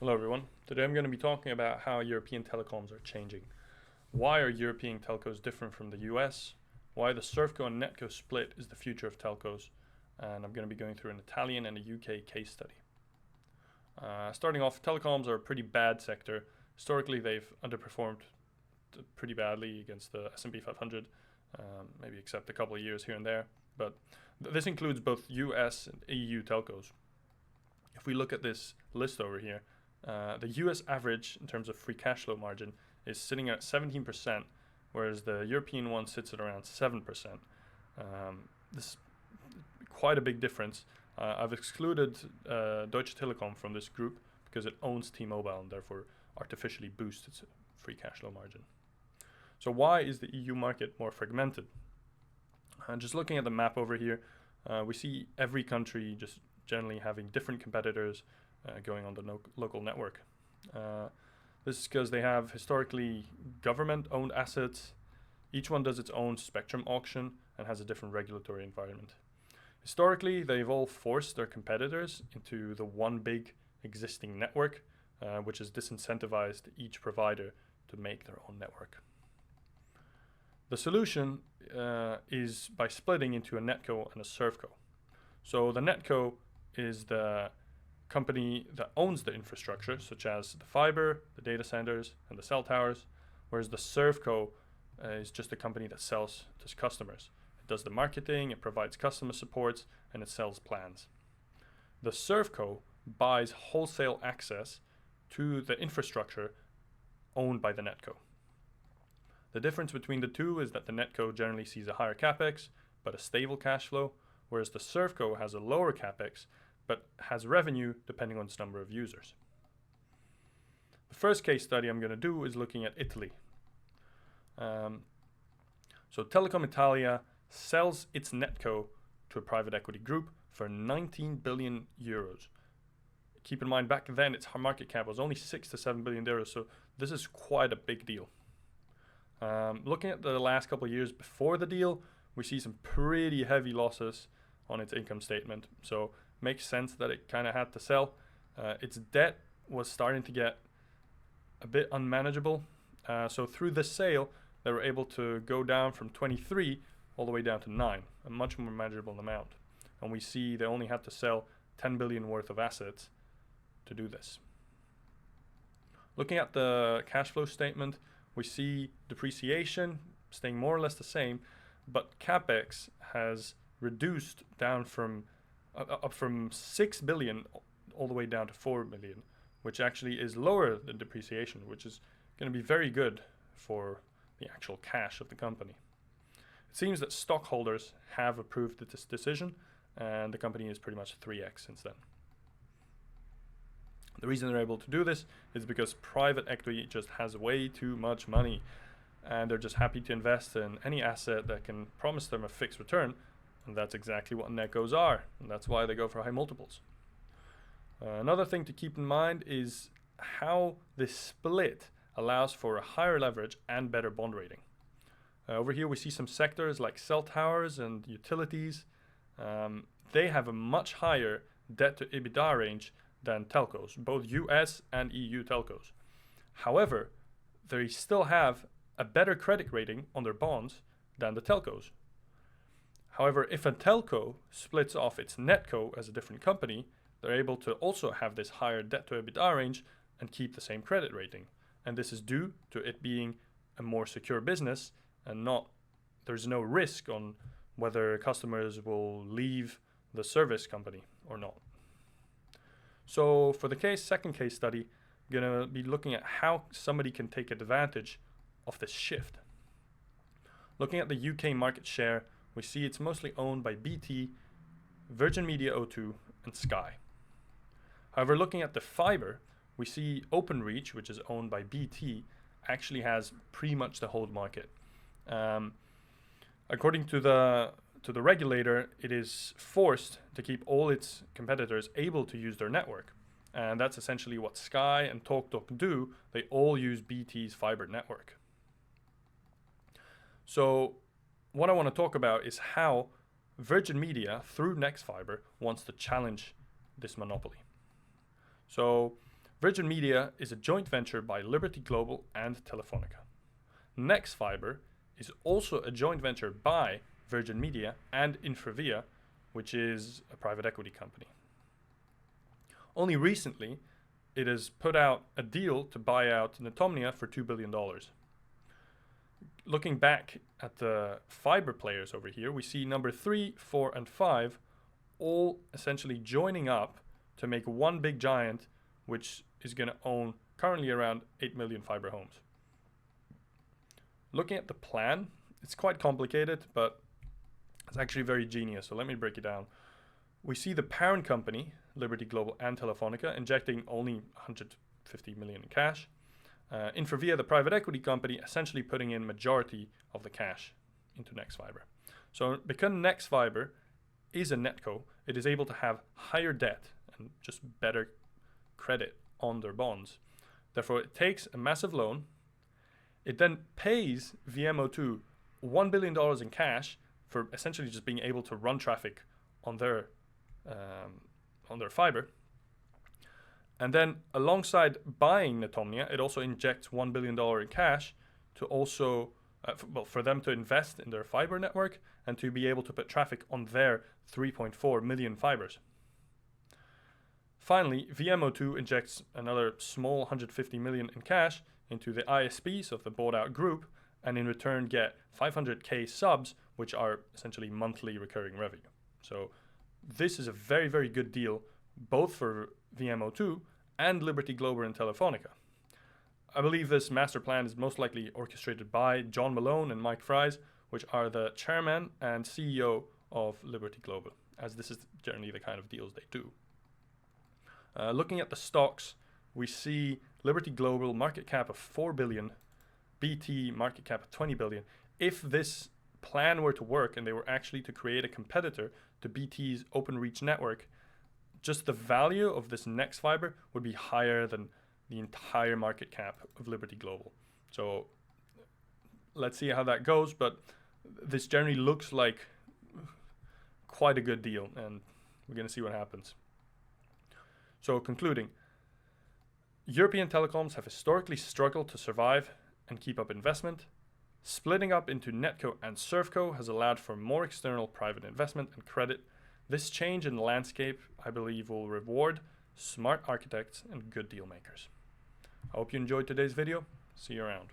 Hello everyone. Today I'm going to be talking about how European telecoms are changing. Why are European telcos different from the US? Why the ServCo and NetCo split is the future of telcos. And I'm going to be going through an Italian and a UK case study. Starting off, telecoms are a pretty bad sector. Historically, they've underperformed pretty badly against the S&P 500, maybe except a couple of years here and there. But this includes both US and EU telcos. If we look at this list over here, the US average in terms of free cash flow margin is sitting at 17%, whereas the European one sits at around 7%. This is quite a big difference. I've excluded Deutsche Telekom from this group because it owns T-Mobile and therefore artificially boosts its free cash flow margin. So why is the EU market more fragmented? Just looking at the map over here, we see every country just generally having different competitors going on the local network. This is because they have historically government-owned assets. Each one does its own spectrum auction and has a different regulatory environment. Historically, they've all forced their competitors into the one big existing network, which has disincentivized each provider to make their own network. The solution is by splitting into a NetCo and a ServCo. So the NetCo is the company that owns the infrastructure, such as the fiber, the data centers, and the cell towers, whereas the ServCo is just a company that sells to customers. It does the marketing, it provides customer supports, and it sells plans. The ServCo buys wholesale access to the infrastructure owned by the NetCo. The difference between the two is that the NetCo generally sees a higher capex, but a stable cash flow, whereas the ServCo has a lower capex, but has revenue depending on its number of users. The first case study I'm going to do is looking at Italy. So Telecom Italia sells its NetCo to a private equity group for 19 billion euros. Keep in mind, back then its market cap was only 6 to 7 billion euros, so this is quite a big deal. Looking at the last couple of years before the deal, we see some pretty heavy losses on its income statement. So makes sense that it kind of had to sell. Its debt was starting to get a bit unmanageable. So through the sale, they were able to go down from 23 all the way down to 9, a much more manageable amount. And we see they only had to sell 10 billion worth of assets to do this. Looking at the cash flow statement, we see depreciation staying more or less the same, but capex has reduced down from up from 6 billion all the way down to 4 billion, which actually is lower than depreciation, which is going to be very good for the actual cash of the company. It seems that stockholders have approved this decision, and the company is pretty much 3x since then. The reason they're able to do this is because private equity just has way too much money, and they're just happy to invest in any asset that can promise them a fixed return. And that's exactly what NetCos are, and that's why they go for high multiples. Another thing to keep in mind is how this split allows for a higher leverage and better bond rating. Over here we see some sectors like cell towers and utilities. They have a much higher debt to EBITDA range than telcos, both US and EU telcos. However, they still have a better credit rating on their bonds than the telcos. However, if a telco splits off its NetCo as a different company, they're able to also have this higher debt to EBITDA range and keep the same credit rating. And this is due to it being a more secure business and there's no risk on whether customers will leave the service company or not. So for the second case study, I'm going to be looking at how somebody can take advantage of this shift. Looking at the UK market share, we see it's mostly owned by BT, Virgin Media O2, and Sky. However, looking at the fiber, we see Openreach, which is owned by BT, actually has pretty much the whole market. According to the regulator, it is forced to keep all its competitors able to use their network. And that's essentially what Sky and TalkTalk do. They all use BT's fiber network. So what I want to talk about is how Virgin Media, through nexfibre, wants to challenge this monopoly. So Virgin Media is a joint venture by Liberty Global and Telefonica. Nexfibre is also a joint venture by Virgin Media and Infravia, which is a private equity company. Only recently, it has put out a deal to buy out Netomnia for $2 billion. Looking back at the fiber players over here, we see number 3, 4, and 5 all essentially joining up to make one big giant, which is going to own currently around 8 million fiber homes. Looking at the plan, it's quite complicated, but it's actually very genius. So let me break it down. We see the parent company, Liberty Global and Telefonica, injecting only 150 million in cash. Infravia, the private equity company, essentially putting in majority of the cash into Nexfibre. So because Nexfibre is a netco, it is able to have higher debt and just better credit on their bonds. Therefore, it takes a massive loan. It then pays VMO2 $1 billion in cash for essentially just being able to run traffic on their fiber. And then alongside buying Netomnia, it also injects $1 billion in cash to also, for them to invest in their fiber network and to be able to put traffic on their 3.4 million fibers. Finally, VMO2 injects another small 150 million in cash into the ISPs of the bought out group, and in return get 500k subs, which are essentially monthly recurring revenue. So this is a very, very good deal, both for VMO2 and Liberty Global and Telefonica. I believe this master plan is most likely orchestrated by John Malone and Mike Fries, which are the chairman and CEO of Liberty Global, as this is generally the kind of deals they do. Looking at the stocks, we see Liberty Global market cap of 4 billion, BT market cap of 20 billion. If this plan were to work and they were actually to create a competitor to BT's OpenReach network, just the value of this Nexfibre would be higher than the entire market cap of Liberty Global. So let's see how that goes, but this generally looks like quite a good deal, and we're going to see what happens. So concluding, European telecoms have historically struggled to survive and keep up investment. Splitting up into NetCo and ServCo has allowed for more external private investment and credit. This change in the landscape, I believe, will reward smart architects and good deal makers. I hope you enjoyed today's video. See you around.